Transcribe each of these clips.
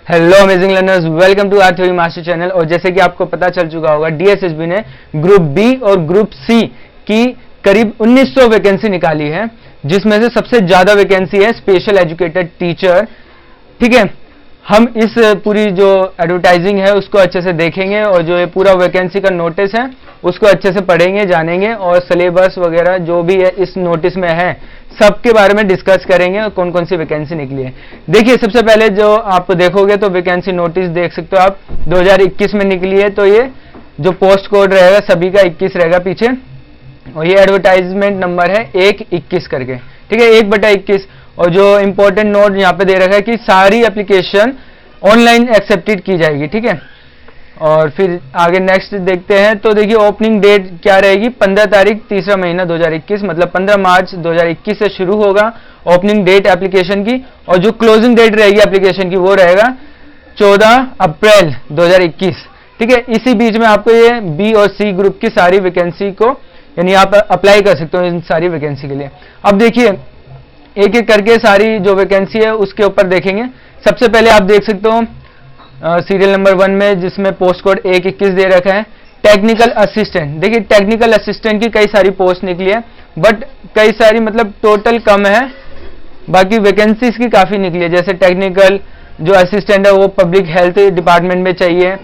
Hello amazing learners, welcome to our theory master channel. और जैसे कि आपको पता चल चुका होगा, डीएसएसबी ने ग्रुप बी और ग्रुप सी की करीब 1900 वैकेंसी निकाली है, जिसमें से सबसे ज्यादा वैकेंसी है स्पेशल एजुकेटेड टीचर। ठीक है, हम इस पूरी जो एडवर्टाइजिंग है उसको अच्छे से देखेंगे और जो ये पूरा वैकेंसी का नोटिस है उसको अच्छे से पढ़ेंगे, जानेंगे और सिलेबस वगैरह जो भी है इस नोटिस में है सबके बारे में डिस्कस करेंगे और कौन कौन सी वैकेंसी निकली है। देखिए, सबसे पहले जो आप देखोगे तो वैकेंसी नोटिस देख सकते हो आप, 2021 में निकली है। तो ये जो पोस्ट कोड रहेगा सभी का 21 रहेगा पीछे, और ये एडवर्टाइजमेंट नंबर है 121 करके। ठीक है, 1/21। और जो इंपॉर्टेंट नोट यहाँ पे दे रखा है कि सारी एप्लीकेशन ऑनलाइन एक्सेप्टेड की जाएगी। ठीक है, और फिर आगे नेक्स्ट देखते हैं। तो देखिए, ओपनिंग डेट क्या रहेगी, 15 तारीख तीसरा महीना 2021, मतलब 15 मार्च 2021 से शुरू होगा ओपनिंग डेट एप्लीकेशन की। और जो क्लोजिंग डेट रहेगी एप्लीकेशन की वो रहेगा 14 अप्रैल 2021। ठीक है, इसी बीच में आपको ये बी और सी ग्रुप की सारी वैकेंसी को, यानी आप अप्लाई कर सकते हो इन सारी वैकेंसी के लिए। अब देखिए, एक एक करके सारी जो वैकेंसी है उसके ऊपर देखेंगे। सबसे पहले आप देख सकते हो सीरियल नंबर 1 में, जिसमें पोस्ट कोड 121 दे रखा है, टेक्निकल असिस्टेंट। देखिए, टेक्निकल असिस्टेंट की कई सारी पोस्ट निकली है, बट कई सारी मतलब टोटल कम है, बाकी वैकेंसीज की काफी निकली है। जैसे टेक्निकल जो असिस्टेंट है वो पब्लिक हेल्थ डिपार्टमेंट में चाहिए,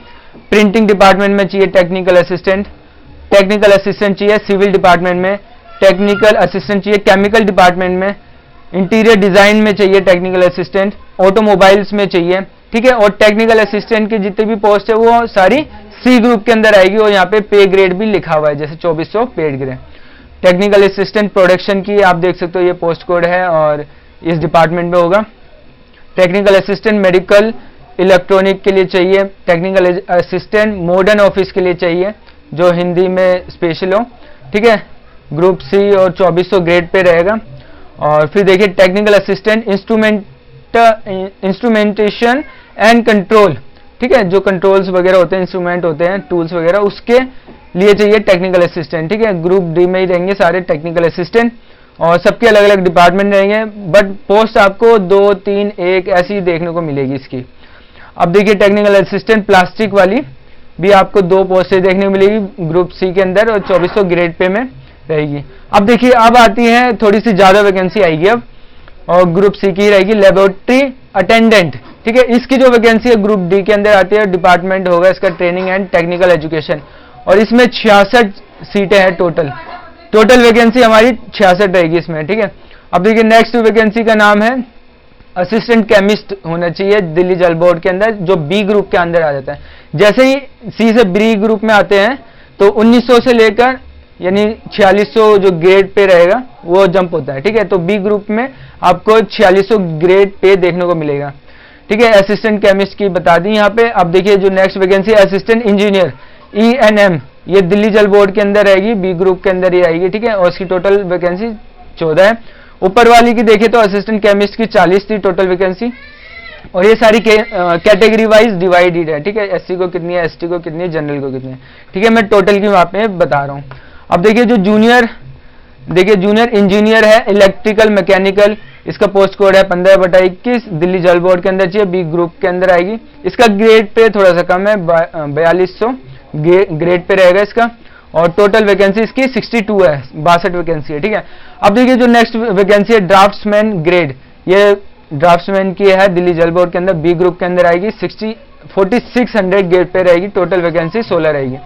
प्रिंटिंग डिपार्टमेंट में चाहिए टेक्निकल असिस्टेंट, टेक्निकल असिस्टेंट चाहिए सिविल डिपार्टमेंट में, टेक्निकल असिस्टेंट चाहिए केमिकल डिपार्टमेंट में, इंटीरियर डिजाइन में चाहिए टेक्निकल असिस्टेंट, ऑटोमोबाइल्स में चाहिए। ठीक है, और टेक्निकल असिस्टेंट की जितनी भी पोस्ट है वो सारी सी ग्रुप के अंदर आएगी, और यहाँ पे पे ग्रेड भी लिखा हुआ है, जैसे 2400 paid grade. Technical assistant production की आप देख सकते हो, ये पोस्ट कोड है और इस डिपार्टमेंट में होगा। टेक्निकल असिस्टेंट मेडिकल इलेक्ट्रॉनिक के लिए चाहिए, टेक्निकल असिस्टेंट मॉडर्न ऑफिस के लिए चाहिए जो हिंदी में स्पेशल हो। ठीक है, ग्रुप सी और 2400 ग्रेड पे रहेगा। और फिर देखिए, technical assistant instrumentation and control. ठीक है, जो कंट्रोल्स वगैरह होते हैं, इंस्ट्रूमेंट होते हैं, टूल्स वगैरह, उसके लिए चाहिए टेक्निकल असिस्टेंट। ठीक है, ग्रुप डी में ही रहेंगे सारे टेक्निकल असिस्टेंट, और सबके अलग अलग डिपार्टमेंट रहेंगे, बट पोस्ट आपको 2, 3, 1 ऐसी देखने को मिलेगी इसकी। अब देखिए, टेक्निकल असिस्टेंट प्लास्टिक वाली भी आपको 2 पोस्टें देखने को मिलेगी ग्रुप सी के अंदर, और 2400 ग्रेड पे में रहेगी। अब देखिए, अब आती है थोड़ी सी ज्यादा वैकेंसी आएगी अब, और ग्रुप सी की रहेगी लेबोरेटरी अटेंडेंट। ठीक है, इसकी जो वैकेंसी है ग्रुप डी के अंदर आती है, डिपार्टमेंट होगा इसका ट्रेनिंग एंड टेक्निकल एजुकेशन, और इसमें 66 सीटें हैं टोटल वैकेंसी हमारी 66 रहेगी इसमें। ठीक है, अब देखिए, नेक्स्ट वैकेंसी का नाम है असिस्टेंट केमिस्ट होना चाहिए दिल्ली जल बोर्ड के अंदर, जो बी ग्रुप के अंदर आ जाता है। जैसे ही सी से बी ग्रुप में आते हैं तो 1900 से लेकर यानी 4600 जो ग्रेड पे रहेगा वो जंप होता है। ठीक है, तो बी ग्रुप में आपको 4600 ग्रेड पे देखने को मिलेगा। ठीक है, असिस्टेंट केमिस्ट की बता दी यहाँ पे। अब देखिए, जो next vacancy assistant engineer ENM, ये दिल्ली जल बोर्ड के अंदर रहेगी, बी ग्रुप के अंदर ही आएगी। ठीक है, और इसकी टोटल वैकेंसी 14 है। ऊपर वाली की देखें तो असिस्टेंट केमिस्ट की 40 थी टोटल वैकेंसी, और ये सारी कैटेगरी वाइज डिवाइडेड है। ठीक है, SC को कितनी है, ST को कितनी है, जनरल को कितनी है। ठीक है, मैं टोटल की वहां पे बता रहा हूँ। अब देखिए, जो जूनियर इंजीनियर है इलेक्ट्रिकल मैकेनिकल, इसका पोस्ट कोड है 15/21, दिल्ली जल बोर्ड के अंदर चाहिए, बी ग्रुप के अंदर आएगी। इसका ग्रेड पे थोड़ा सा कम है, 4200 ग्रेड पे रहेगा इसका, और टोटल वैकेंसी इसकी 62 है, 62 वैकेंसी है। ठीक है, अब देखिए, जो नेक्स्ट वैकेंसी है ड्राफ्ट्समैन ग्रेड, ये ड्राफ्ट्समैन की है दिल्ली जल बोर्ड के अंदर, बी ग्रुप के अंदर आएगी, 4600 ग्रेड पे रहेगी, टोटल वैकेंसी 16 रहेगी।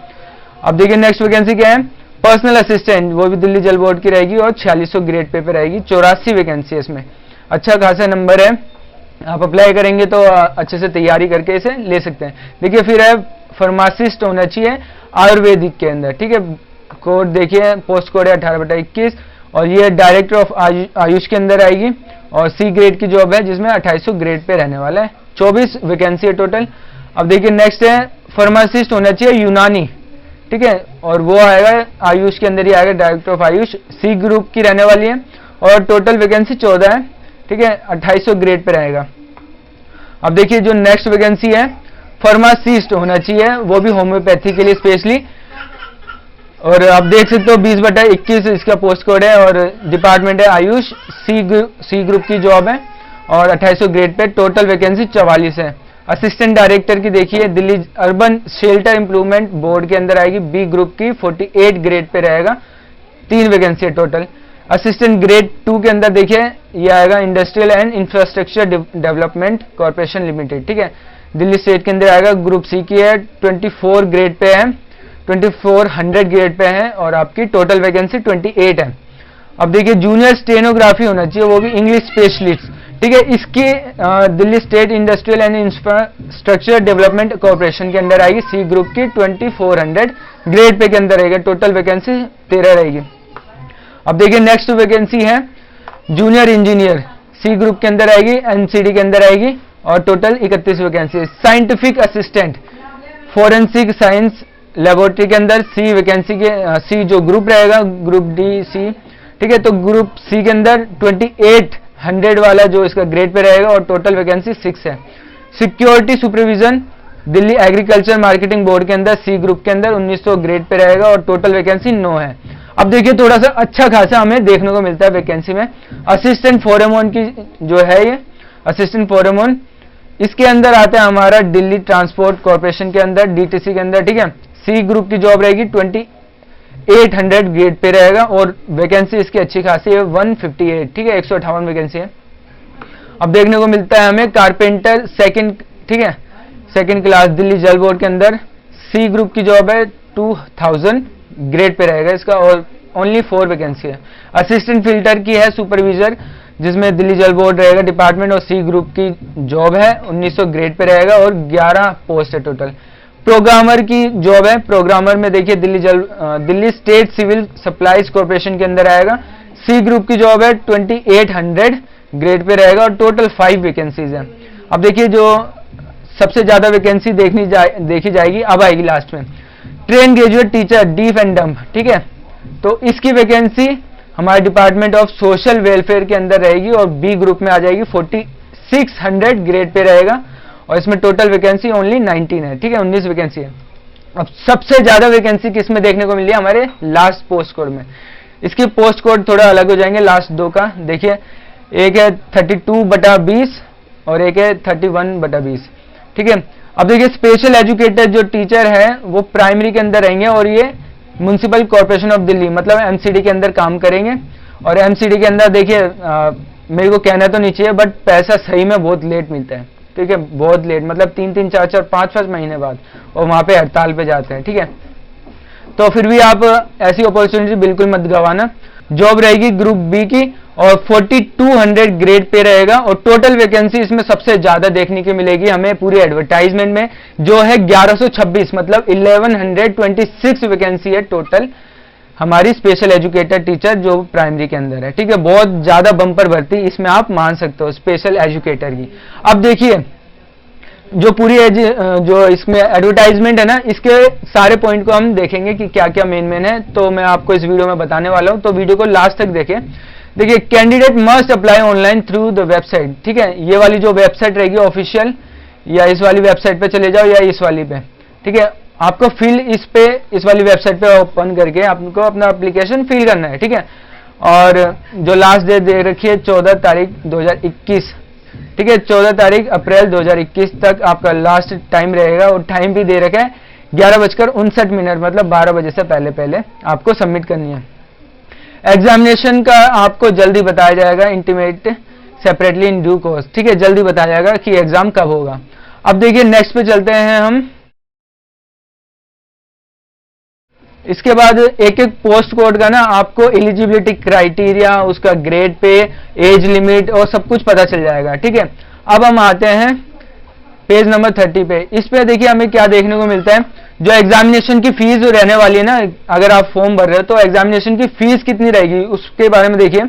अब देखिए, नेक्स्ट वैकेंसी क्या है, पर्सनल असिस्टेंट, वो भी दिल्ली जल बोर्ड की रहेगी और 4600 ग्रेड पे रहेगी, 84 वैकेंसी है इसमें। अच्छा खासा नंबर है, आप अप्लाई करेंगे तो अच्छे से तैयारी करके इसे ले सकते हैं। देखिए, फिर है फार्मासिस्ट होना चाहिए आयुर्वेदिक के अंदर। ठीक है, कोड देखिए, पोस्ट कोड है 18/21, और ये डायरेक्टर ऑफ आयुष के अंदर आएगी, और सी ग्रेड की जॉब है जिसमें 2800 ग्रेड पे रहने वाला है, 24 वैकेंसी है टोटल। अब देखिए, नेक्स्ट है फार्मासिस्ट होना चाहिए यूनानी। ठीक है, और वो आएगा आयुष के अंदर ही आएगा, director of Ayush, C group की रहने वाली है, और टोटल वैकेंसी 14 है। ठीक है, 2800 ग्रेड पे रहेगा। अब देखिए, जो नेक्स्ट वैकेंसी है फार्मासिस्ट होना चाहिए, वो भी होम्योपैथी के लिए स्पेशली, और आप देख सकते हो 20/21 इसका पोस्ट कोड है, और डिपार्टमेंट है आयुष, सी ग्रुप की जॉब है, और 2800 ग्रेड पे, टोटल वैकेंसी 44 है। असिस्टेंट डायरेक्टर की देखिए Delhi urban shelter improvement board के अंदर आएगी, बी ग्रुप की 48 ग्रेड पे रहेगा, 3 वैकेंसी है टोटल। असिस्टेंट ग्रेड 2 के अंदर देखिए ये आएगा industrial and infrastructure development corporation limited, ठीक है, दिल्ली स्टेट के अंदर आएगा, ग्रुप सी की है, 24 ग्रेड पे है, 2400 ग्रेड पे है और आपकी टोटल वैकेंसी 28 है। अब देखिए जूनियर स्टेनोग्राफी होना चाहिए, वो भी इंग्लिश स्पेशलिस्ट, ठीक है, इसकी Delhi state industrial and infrastructure development corporation के अंदर आएगी, सी ग्रुप की 2400 ग्रेड पे के अंदर रहेगा, टोटल वैकेंसी 13 रहेगी। अब देखिए नेक्स्ट वैकेंसी है जूनियर इंजीनियर, सी ग्रुप के अंदर आएगी, एनसीडी के अंदर आएगी और टोटल 31 वैकेंसी है। Scientific assistant forensic science laboratory के अंदर सी वैकेंसी के सी जो ग्रुप रहेगा ग्रुप डी सी, ठीक है, तो ग्रुप सी के अंदर 2800 वाला जो इसका ग्रेड पे रहेगा और टोटल वैकेंसी 6 है। Security supervision Delhi agriculture marketing board के अंदर सी ग्रुप के अंदर 1900 ग्रेड पे रहेगा और टोटल वैकेंसी 9 है। अब देखिए थोड़ा सा अच्छा खासा हमें देखने को मिलता है वैकेंसी में। असिस्टेंट फोरेमोन की जो है ये असिस्टेंट फोरेमोन, इसके अंदर आता है हमारा दिल्ली ट्रांसपोर्ट कॉर्पोरेशन के अंदर डीटीसी के अंदर, ठीक है, सी ग्रुप की जॉब रहेगी, 2800 ग्रेड पे रहेगा और वैकेंसी इसकी अच्छी खासी है 158, ठीक है, 158 वैकेंसी है। अब देखने को मिलता है हमें कारपेंटर सेकंड, ठीक है, सेकंड क्लास दिल्ली जल बोर्ड के अंदर सी ग्रुप की जॉब है, 2000 ग्रेड पे रहेगा इसका और ओनली 4 वैकेंसी है। असिस्टेंट फिल्टर की है सुपरविजर जिसमें दिल्ली जल बोर्ड रहेगा डिपार्टमेंट और सी ग्रुप की जॉब है, 1900 ग्रेड पे रहेगा और 11 पोस्ट है टोटल। प्रोग्रामर की जॉब है, प्रोग्रामर में देखिए Delhi state civil supplies corporation के अंदर आएगा, सी ग्रुप की जॉब है, 2800 ग्रेड पे रहेगा और टोटल 5 वैकेंसीज है। अब देखिए जो सबसे ज्यादा वैकेंसी देखी जाएगी अब आएगी लास्ट में, trained graduate teacher deaf and dumb, ठीक है, तो इसकी वैकेंसी हमारे डिपार्टमेंट ऑफ सोशल वेलफेयर के अंदर रहेगी और बी ग्रुप में आ जाएगी, 4600 ग्रेड पे रहेगा और इसमें टोटल वैकेंसी ओनली 19 है, ठीक है, 19 वैकेंसी है। अब सबसे ज्यादा वैकेंसी किसमें देखने को मिली है, हमारे लास्ट पोस्ट कोड में। इसकी पोस्ट कोड थोड़ा अलग हो जाएंगे लास्ट दो का, देखिए एक है 32/20 और एक है 31/20, ठीक है। अब देखिए स्पेशल एजुकेटर जो टीचर है वो प्राइमरी के अंदर रहेंगे और ये म्युनिसिपल कॉर्पोरेशन ऑफ दिल्ली मतलब एमसीडी के अंदर काम करेंगे और एमसीडी के अंदर देखिए मेरे को कहना तो नहीं चाहिए बट पैसा सही में बहुत लेट मिलता है, ठीक है, बहुत लेट, मतलब 3-3, 4-4, 5-5 महीने बाद और वहां पे हड़ताल पे जाते हैं, ठीक है। तो फिर भी आप ऐसी अपॉर्चुनिटी बिल्कुल मत गवाना। जॉब रहेगी ग्रुप बी की और 4200 ग्रेड पे रहेगा और टोटल वैकेंसी इसमें सबसे ज्यादा देखने की मिलेगी हमें पूरी एडवर्टाइजमेंट में जो है 1126, मतलब 1126 वैकेंसी है टोटल हमारी स्पेशल एजुकेटर टीचर जो प्राइमरी के अंदर है, ठीक है, बहुत ज्यादा बम्पर भर्ती इसमें आप मान सकते हो स्पेशल एजुकेटर की। अब देखिए जो पूरी जो इसमें एडवर्टाइजमेंट है ना, इसके सारे पॉइंट को हम देखेंगे कि क्या क्या मेन है, तो मैं आपको इस वीडियो में बताने वाला हूं, तो वीडियो को लास्ट तक देखें। देखिए candidate must apply online through the website, ठीक है, ये वाली जो वेबसाइट रहेगी ऑफिशियल, या इस वाली वेबसाइट पे चले जाओ या इस वाली पे, ठीक है, आपको फिल इस वाली वेबसाइट पे ओपन करके आपको अपना एप्लीकेशन फिल करना है, ठीक है। और जो लास्ट डेट दे रखी है 14 तारीख 2021, ठीक है, 14 तारीख अप्रैल 2021 तक आपका लास्ट टाइम रहेगा और टाइम भी दे रखा है 11:59, मतलब 12 बजे से पहले आपको सबमिट करनी है। एग्जामिनेशन का आपको जल्दी बताया जाएगा, intimate separately in due course, ठीक है, जल्दी बताया जाएगा कि एग्जाम कब होगा। अब देखिए नेक्स्ट पे चलते हैं हम। इसके बाद एक एक पोस्ट कोड का ना आपको एलिजिबिलिटी क्राइटेरिया, उसका ग्रेड पे, एज लिमिट और सब कुछ पता चल जाएगा, ठीक है। अब हम आते हैं पेज नंबर 30 पे। इस पे देखिए हमें क्या देखने को मिलता है, जो एग्जामिनेशन की फीस जो रहने वाली है ना, अगर आप फॉर्म भर रहे हो तो एग्जामिनेशन की फीस कितनी रहेगी उसके बारे में देखिए।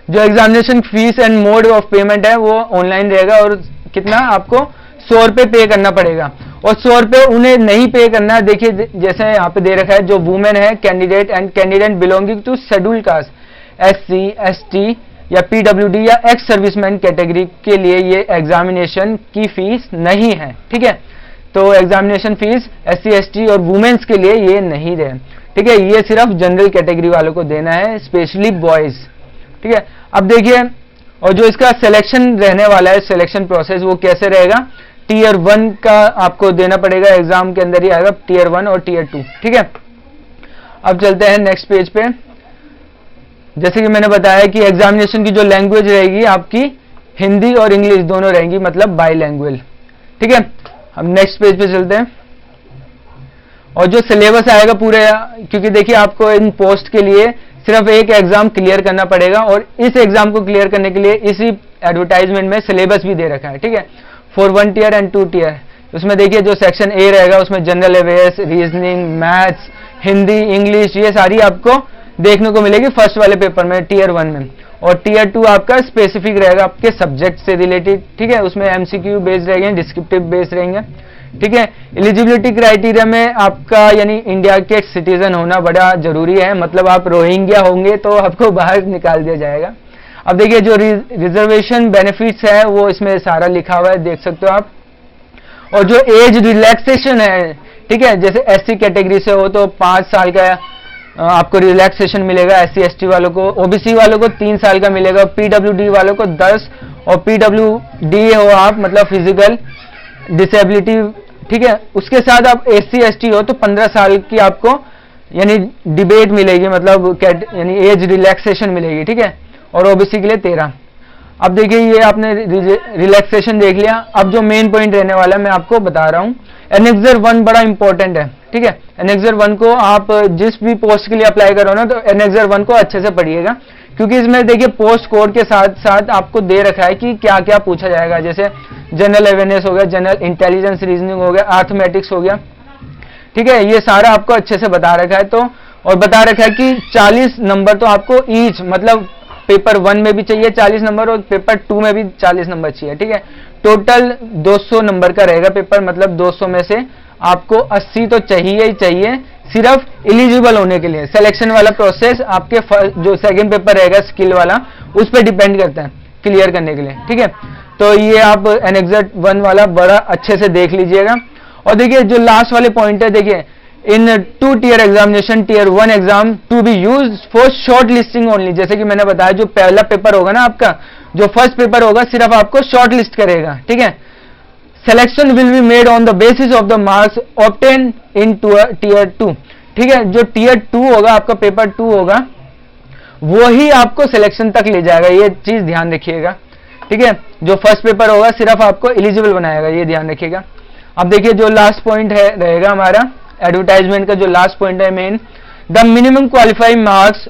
जो examination fees and mode of payment है वो ऑनलाइन रहेगा और कितना आपको 100 रुपये पे करना पड़ेगा और 100 रुपये उन्हें नहीं पे करना है। देखिए जैसे यहाँ पे दे रखा है, जो वुमेन है candidate and candidate belonging to scheduled caste, SC, ST या PWD या एक्स सर्विसमैन कैटेगरी के लिए ये एग्जामिनेशन की फीस नहीं है, ठीक है। तो एग्जामिनेशन फीस SC, ST और वुमेन्स के लिए ये नहीं रहे, ठीक है, ये सिर्फ जनरल कैटेगरी वालों को देना है, स्पेशली बॉयज, ठीक है। अब देखिए और जो इसका सिलेक्शन रहने वाला है, सिलेक्शन प्रोसेस वो कैसे रहेगा, टीयर 1 का आपको देना पड़ेगा, एग्जाम के अंदर ही आएगा टीयर 1 और टीयर 2, ठीक है। अब चलते हैं नेक्स्ट पेज पे। जैसे कि मैंने बताया कि एग्जामिनेशन की जो लैंग्वेज रहेगी आपकी हिंदी और इंग्लिश दोनों रहेंगी, मतलब बाईलैंग्वेज, ठीक है। हम नेक्स्ट पेज पे चलते हैं। और जो सिलेबस आएगा पूरे, क्योंकि देखिए आपको इन पोस्ट के लिए सिर्फ एक एग्जाम क्लियर करना पड़ेगा, और इस एग्जाम को क्लियर करने के लिए इसी एडवर्टाइजमेंट में सिलेबस भी दे रखा है, ठीक है, फॉर 1 टीयर एंड 2 टीयर। उसमें देखिए जो सेक्शन ए रहेगा उसमें general awareness, reasoning, maths, Hindi, English, ये सारी आपको देखने को मिलेगी फर्स्ट वाले पेपर में, टीयर 1 में। और टीयर 2 आपका स्पेसिफिक रहेगा आपके सब्जेक्ट से रिलेटेड, ठीक है। उसमें एमसीक्यू बेस्ड रहेंगे, डिस्क्रिप्टिव बेस्ड रहेंगे, ठीक है। एलिजिबिलिटी क्राइटेरिया में आपका यानी इंडिया के सिटीजन होना बड़ा जरूरी है, मतलब आप रोहिंग्या होंगे तो आपको बाहर निकाल दिया जाएगा। अब देखिए जो रिजर्वेशन बेनिफिट्स है वो इसमें सारा लिखा हुआ है, देख सकते हो आप। और जो एज रिलैक्सेशन है, ठीक है, जैसे एससी कैटेगरी से हो तो 5 साल का आपको रिलैक्सेशन मिलेगा, एससी एसटी वालों को, ओबीसी वालों को 3 साल का मिलेगा, पीडब्ल्यूडी वालों को 10, और पीडब्ल्यूडी हो आप मतलब फिजिकल डिसेबिलिटी, ठीक है, उसके साथ आप एससी एसटी हो तो 15 साल की आपको यानी डिबेट मिलेगी, मतलब यानी एज रिलैक्सेशन मिलेगी, ठीक है। और ओबीसी के लिए 13। अब देखिए ये आपने रिलैक्सेशन देख लिया। अब जो मेन पॉइंट रहने वाला है मैं आपको बता रहा हूं, एनेक्सर 1 बड़ा इंपॉर्टेंट है, ठीक है। एनेक्सर 1 को आप जिस भी पोस्ट के लिए अप्लाई करो ना तो एनेक्सर 1 को अच्छे से पढ़िएगा, क्योंकि इसमें देखिए पोस्ट कोड के साथ साथ आपको दे रखा है कि क्या क्या पूछा जाएगा, जैसे जनरल अवेयरनेस हो गया, जनरल इंटेलिजेंस रीजनिंग हो गया, अर्थमेटिक्स हो गया, ठीक है। ये सारा आपको अच्छे से बता रखा है। तो और बता रखा है कि 40 नंबर तो आपको ईच, मतलब पेपर 1 में भी चाहिए 40 नंबर और पेपर 2 में भी 40 नंबर चाहिए, ठीक है। टोटल 200 नंबर का रहेगा पेपर, मतलब 200 में से आपको 80 तो चाहिए ही चाहिए, सिर्फ एलिजिबल होने के लिए। सिलेक्शन वाला प्रोसेस आपके जो सेकंड पेपर रहेगा स्किल वाला, उस पर डिपेंड करता है क्लियर करने के लिए, ठीक है। तो ये आप एनेक्सर 1 वाला बड़ा अच्छे से देख लीजिएगा। और देखिए जो लास्ट वाले पॉइंट है, देखिए इन 2 tier examination, tier 1 exam to be used for shortlisting only. जैसे कि मैंने बताया जो पहला पेपर होगा ना आपका, जो फर्स्ट पेपर होगा सिर्फ आपको शॉर्ट लिस्ट करेगा, ठीक है। Selection will be made on the basis of the marks obtained in tier 2, ठीक है। जो टीयर 2 होगा आपका पेपर 2 होगा वो ही आपको सिलेक्शन तक ले जाएगा, ये चीज ध्यान रखिएगा, ठीक है। जो फर्स्ट पेपर होगा सिर्फ आपको एलिजिबल बनाएगा, ये ध्यान रखिएगा। अब देखिए जो लास्ट पॉइंट है रहेगा हमारा एडवर्टाइजमेंट का, जो लास्ट पॉइंट है main, the minimum qualifying marks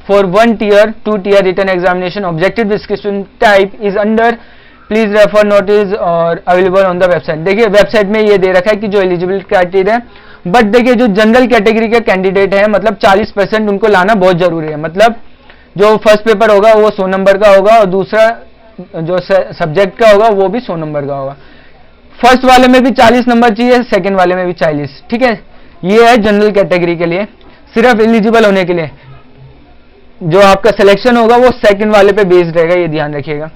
for 1 tier 2 tier written examination objective description type is under, please refer notice और अवेलेबल ऑन द वेबसाइट। देखिए वेबसाइट में ये दे रखा है कि जो एलिजिबिलिटी क्राइटेरिया है, बट देखिए जो जनरल कैटेगरी के कैंडिडेट है मतलब 40% उनको लाना बहुत जरूरी है। मतलब जो फर्स्ट पेपर होगा वो 100 नंबर का होगा और दूसरा जो सब्जेक्ट का होगा वो भी 100 नंबर का होगा। फर्स्ट वाले में भी 40 नंबर चाहिए, सेकंड वाले में भी 40, ठीक है। ये है जनरल कैटेगरी के लिए, सिर्फ एलिजिबल होने के लिए। जो आपका सिलेक्शन होगा वो सेकंड वाले पे बेस्ड रहेगा, ये ध्यान रखिएगा।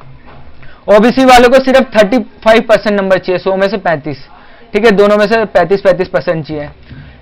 ओबीसी वालों को सिर्फ 35% नंबर चाहिए, 100 में से 35, ठीक है, दोनों में से 35% चाहिए।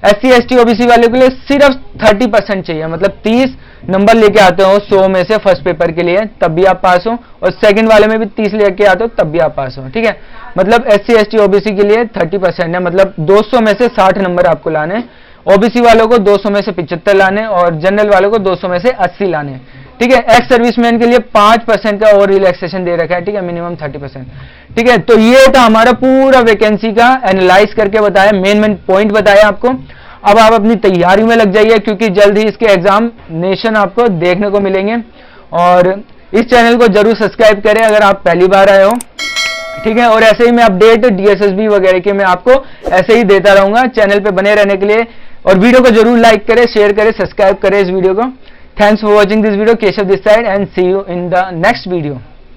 एससी एसटी ओबीसी वाले के लिए सिर्फ 30% चाहिए, मतलब 30 नंबर लेके आते हो 100 में से फर्स्ट पेपर के लिए तब भी आप पास हो, और सेकंड वाले में भी 30 लेके आते हो तब भी आप पास हो, ठीक है। मतलब एससी एसटी ओबीसी के लिए 30% है, मतलब 200 में से 60 नंबर आपको लाने, ओबीसी वालों को 200 में से 75 लाने और जनरल वालों को 200 में से 80 लाने, ठीक है। एक्स सर्विसमैन के लिए 5% का और रिलैक्सेशन दे रखा है, ठीक है, मिनिमम 30%, ठीक है। तो ये था हमारा पूरा वैकेंसी का एनालाइज करके बताया, मेन पॉइंट बताया आपको। अब आप अपनी तैयारी में लग जाइए, क्योंकि जल्द ही इसके एग्जामिनेशन आपको देखने को मिलेंगे। और इस चैनल को जरूर सब्सक्राइब करें अगर आप पहली बार आए हो, ठीक है। और ऐसे ही मैं अपडेट डीएसएसबी वगैरह के मैं आपको ऐसे ही देता रहूंगा। चैनल पे बने रहने के लिए और वीडियो को जरूर लाइक करें, शेयर करें, सब्सक्राइब करें इस वीडियो को। Thanks for watching this video, Keshav this side, and see you in the next video.